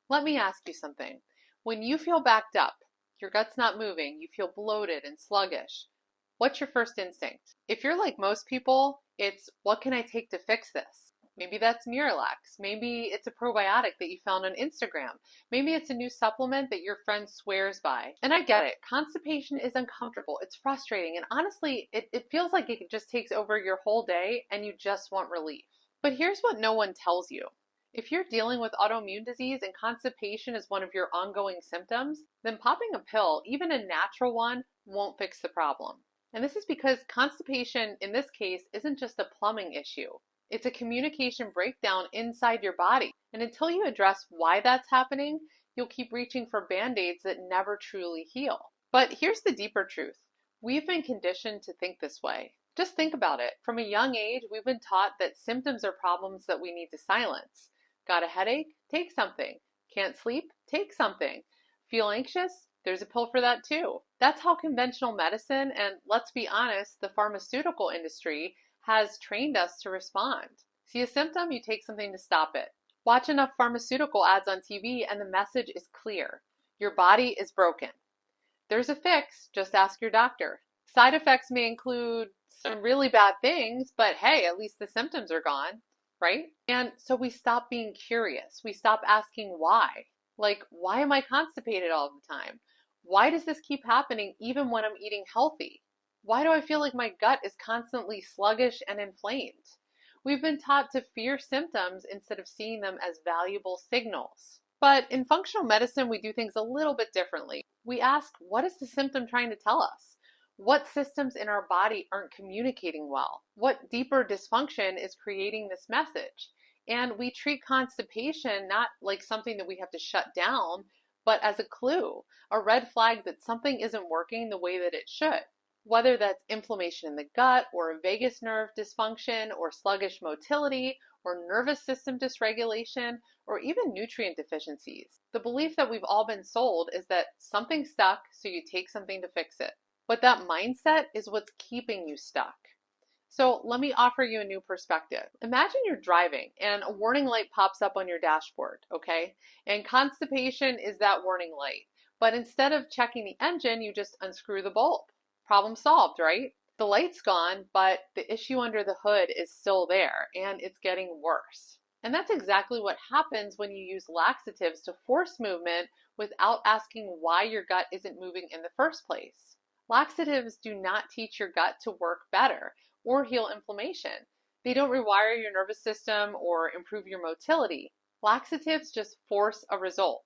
Let me ask you something. When you feel backed up, your gut's not moving, you feel bloated and sluggish, what's your first instinct? If you're like most people, it's what can I take to fix this? Maybe that's Miralax. Maybe it's a probiotic that you found on Instagram. Maybe it's a new supplement that your friend swears by. And I get it. Constipation is uncomfortable. It's frustrating. And honestly, it feels like it just takes over your whole day and you just want relief. But here's what no one tells you. If you're dealing with autoimmune disease and constipation is one of your ongoing symptoms, then popping a pill, even a natural one, won't fix the problem. And this is because constipation, in this case, isn't just a plumbing issue. It's a communication breakdown inside your body. And until you address why that's happening, you'll keep reaching for band-aids that never truly heal. But here's the deeper truth. We've been conditioned to think this way. Just think about it. From a young age, we've been taught that symptoms are problems that we need to silence. Got a headache? Take something. Can't sleep? Take something. Feel anxious? There's a pill for that too. That's how conventional medicine, and let's be honest, the pharmaceutical industry has trained us to respond. See a symptom, you take something to stop it. Watch enough pharmaceutical ads on TV and the message is clear. Your body is broken. There's a fix, just ask your doctor. Side effects may include some really bad things, but hey, at least the symptoms are gone, right? And so we stop being curious. We stop asking why. Like, why am I constipated all the time? Why does this keep happening even when I'm eating healthy? Why do I feel like my gut is constantly sluggish and inflamed? We've been taught to fear symptoms instead of seeing them as valuable signals. But in functional medicine, we do things a little bit differently. We ask, what is the symptom trying to tell us? What systems in our body aren't communicating well? What deeper dysfunction is creating this message? And we treat constipation not like something that we have to shut down, but as a clue, a red flag that something isn't working the way that it should. Whether that's inflammation in the gut or a vagus nerve dysfunction or sluggish motility or nervous system dysregulation or even nutrient deficiencies. The belief that we've all been sold is that something's stuck, so you take something to fix it. But that mindset is what's keeping you stuck. So let me offer you a new perspective. Imagine you're driving and a warning light pops up on your dashboard, okay? And constipation is that warning light. But instead of checking the engine, you just unscrew the bulb. Problem solved, right? The light's gone, but the issue under the hood is still there and it's getting worse. And that's exactly what happens when you use laxatives to force movement without asking why your gut isn't moving in the first place. Laxatives do not teach your gut to work better or heal inflammation. They don't rewire your nervous system or improve your motility. Laxatives just force a result.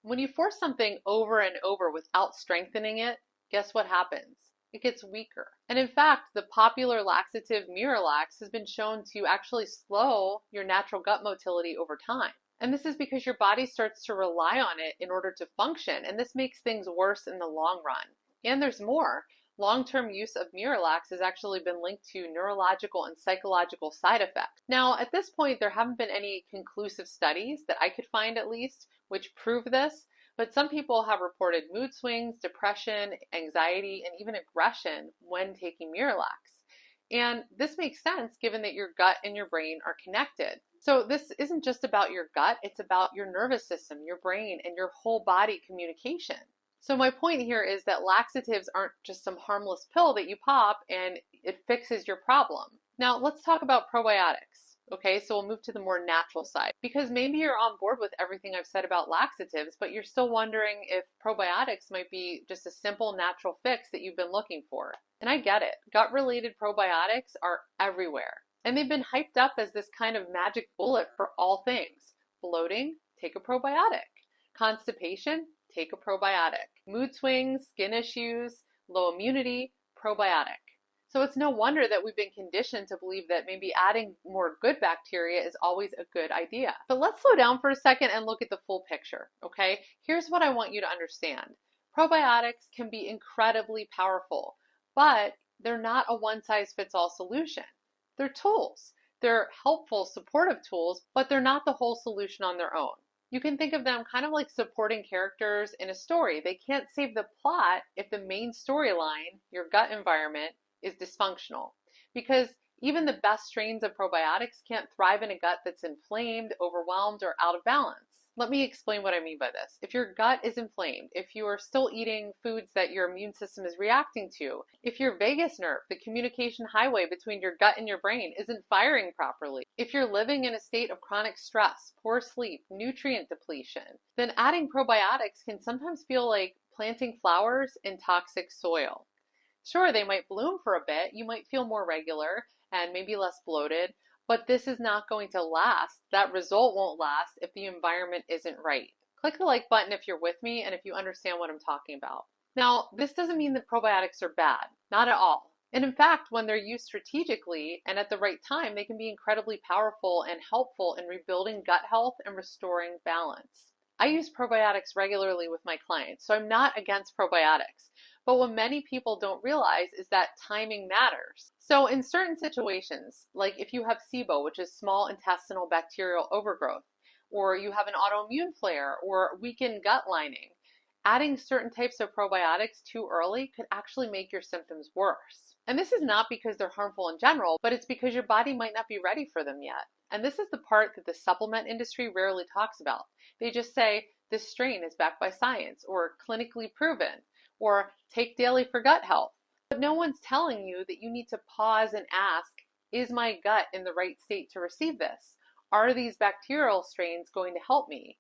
When you force something over and over without strengthening it, guess what happens? It gets weaker. And in fact, the popular laxative Miralax has been shown to actually slow your natural gut motility over time. And this is because your body starts to rely on it in order to function, and this makes things worse in the long run. And there's more. Long-term use of Miralax has actually been linked to neurological and psychological side effects. Now, at this point, there haven't been any conclusive studies that I could find at least, which prove this, but some people have reported mood swings, depression, anxiety, and even aggression when taking Miralax. And this makes sense given that your gut and your brain are connected. So this isn't just about your gut, it's about your nervous system, your brain, and your whole body communication. So my point here is that laxatives aren't just some harmless pill that you pop and it fixes your problem. Now let's talk about probiotics. Okay, so we'll move to the more natural side because maybe you're on board with everything I've said about laxatives, but you're still wondering if probiotics might be just a simple natural fix that you've been looking for. And I get it. Gut-related probiotics are everywhere. And they've been hyped up as this kind of magic bullet for all things. Bloating, take a probiotic. Constipation, take a probiotic. Mood swings, skin issues, low immunity, probiotic. So it's no wonder that we've been conditioned to believe that maybe adding more good bacteria is always a good idea. But let's slow down for a second and look at the full picture, okay? Here's what I want you to understand. Probiotics can be incredibly powerful, but they're not a one-size-fits-all solution. They're tools. They're helpful, supportive tools, but they're not the whole solution on their own. You can think of them kind of like supporting characters in a story. They can't save the plot if the main storyline, your gut environment, is dysfunctional. Because even the best strains of probiotics can't thrive in a gut that's inflamed, overwhelmed, or out of balance. Let me explain what I mean by this. If your gut is inflamed, if you are still eating foods that your immune system is reacting to, if your vagus nerve, the communication highway between your gut and your brain, isn't firing properly, if you're living in a state of chronic stress, poor sleep, nutrient depletion, then adding probiotics can sometimes feel like planting flowers in toxic soil. Sure, they might bloom for a bit, you might feel more regular and maybe less bloated, but this is not going to last. That result won't last if the environment isn't right. Click the like button if you're with me and if you understand what I'm talking about. Now, this doesn't mean that probiotics are bad, not at all. And in fact, when they're used strategically and at the right time, they can be incredibly powerful and helpful in rebuilding gut health and restoring balance. I use probiotics regularly with my clients, so I'm not against probiotics. But what many people don't realize is that timing matters. So in certain situations, like if you have SIBO, which is small intestinal bacterial overgrowth, or you have an autoimmune flare or weakened gut lining, adding certain types of probiotics too early could actually make your symptoms worse. And this is not because they're harmful in general, but it's because your body might not be ready for them yet. And this is the part that the supplement industry rarely talks about. They just say, this strain is backed by science, or clinically proven, or take daily for gut health. But no one's telling you that you need to pause and ask, is my gut in the right state to receive this? Are these bacterial strains going to help me?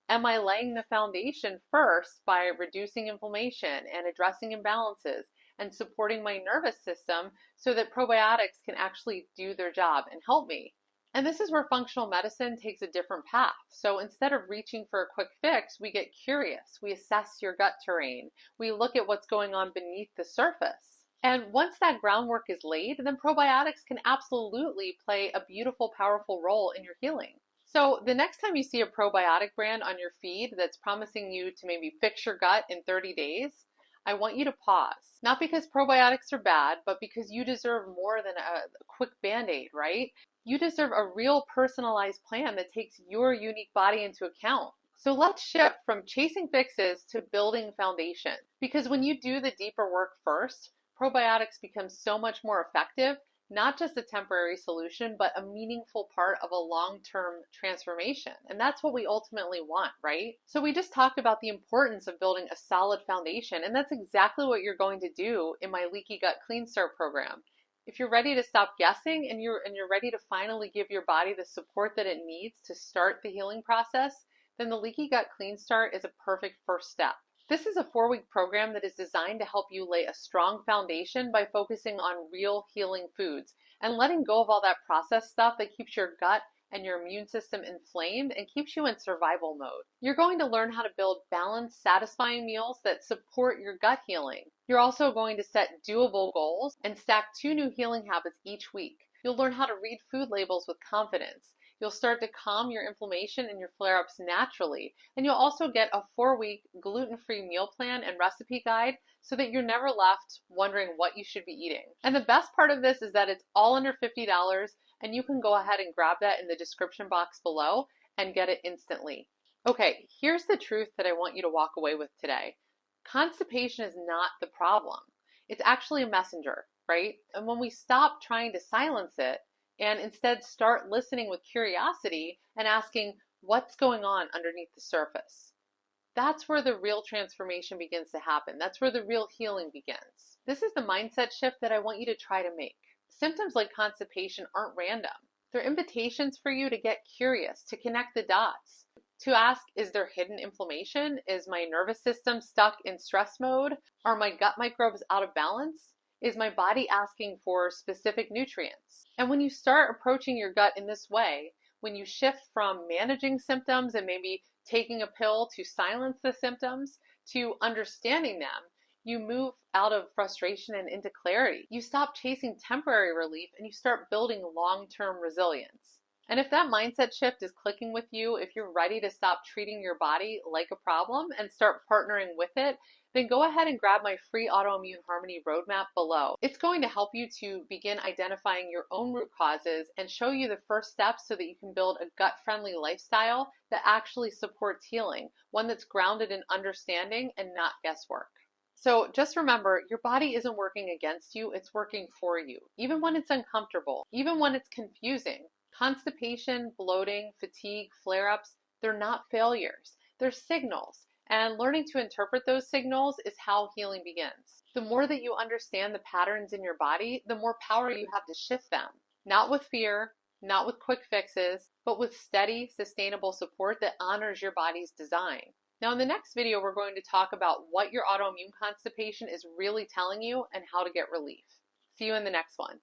Am I laying the foundation first by reducing inflammation and addressing imbalances and supporting my nervous system so that probiotics can actually do their job and help me? And this is where functional medicine takes a different path. So instead of reaching for a quick fix, we get curious. We assess your gut terrain. We look at what's going on beneath the surface. And once that groundwork is laid, then probiotics can absolutely play a beautiful, powerful role in your healing. So the next time you see a probiotic brand on your feed that's promising you to maybe fix your gut in 30 days, I want you to pause. Not because probiotics are bad, but because you deserve more than a quick Band-Aid, right? You deserve a real personalized plan that takes your unique body into account. So let's shift from chasing fixes to building foundation. Because when you do the deeper work first, probiotics become so much more effective, not just a temporary solution, but a meaningful part of a long-term transformation. And that's what we ultimately want, right? So we just talked about the importance of building a solid foundation, and that's exactly what you're going to do in my Leaky Gut Clean Start program. If you're ready to stop guessing and you're ready to finally give your body the support that it needs to start the healing process, then the Leaky Gut Clean Start is a perfect first step. This is a 4-week program that is designed to help you lay a strong foundation by focusing on real healing foods and letting go of all that processed stuff that keeps your gut and your immune system inflamed and keeps you in survival mode. You're going to learn how to build balanced, satisfying meals that support your gut healing. You're also going to set doable goals and stack 2 new healing habits each week. You'll learn how to read food labels with confidence. You'll start to calm your inflammation and your flare-ups naturally. And you'll also get a 4-week gluten-free meal plan and recipe guide so that you're never left wondering what you should be eating. And the best part of this is that it's all under $50, and you can go ahead and grab that in the description box below and get it instantly. Okay, here's the truth that I want you to walk away with today. Constipation is not the problem. It's actually a messenger, right? And when we stop trying to silence it and instead start listening with curiosity and asking what's going on underneath the surface, that's where the real transformation begins to happen. That's where the real healing begins. This is the mindset shift that I want you to try to make. Symptoms like constipation aren't random. They're invitations for you to get curious, to connect the dots, to ask, is there hidden inflammation? Is my nervous system stuck in stress mode? Are my gut microbes out of balance? Is my body asking for specific nutrients? And when you start approaching your gut in this way, when you shift from managing symptoms and maybe taking a pill to silence the symptoms to understanding them, you move out of frustration and into clarity. You stop chasing temporary relief and you start building long-term resilience. And if that mindset shift is clicking with you, if you're ready to stop treating your body like a problem and start partnering with it, then go ahead and grab my free Autoimmune Harmony Roadmap below. It's going to help you to begin identifying your own root causes and show you the first steps so that you can build a gut-friendly lifestyle that actually supports healing, one that's grounded in understanding and not guesswork. So just remember, your body isn't working against you, it's working for you, even when it's uncomfortable, even when it's confusing. Constipation, bloating, fatigue, flare-ups, They're not failures, they're signals. And learning to interpret those signals is how healing begins. The more that you understand the patterns in your body, the more power you have to shift them. Not with fear, not with quick fixes, but with steady, sustainable support that honors your body's design. Now, in the next video, we're going to talk about what your autoimmune constipation is really telling you and how to get relief. See you in the next one.